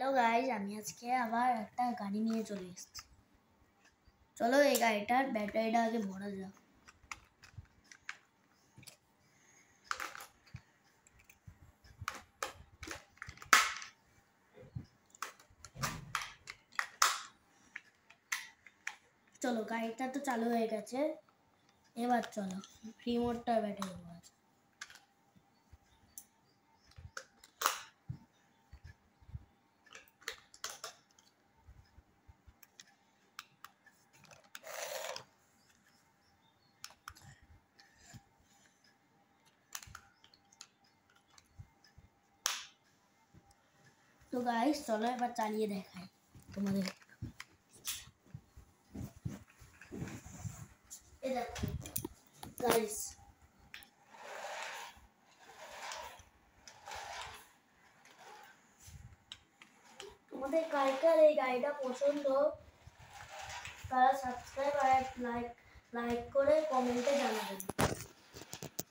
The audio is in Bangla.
হ্যালো গাইজ, আমি আজকে আবার একটা গাড়ি নিয়ে চলে এসেছি। চলো এই গাড়িটার ব্যাটারিটা আগে ভরা যাক। চলো গাড়িটা তো চালু হয়ে গেছে, এবার চলো রিমোটটার ব্যাটারি ভরা যাক। তো গাইস চলো এবার চালিয়ে দেখাই তোমাদের। এই দেখো গাইস, তোমাদের কার কার এই গাড়িটা পছন্দ তারা সাবস্ক্রাইব আর লাইক করে কমেন্টে জানাবেন।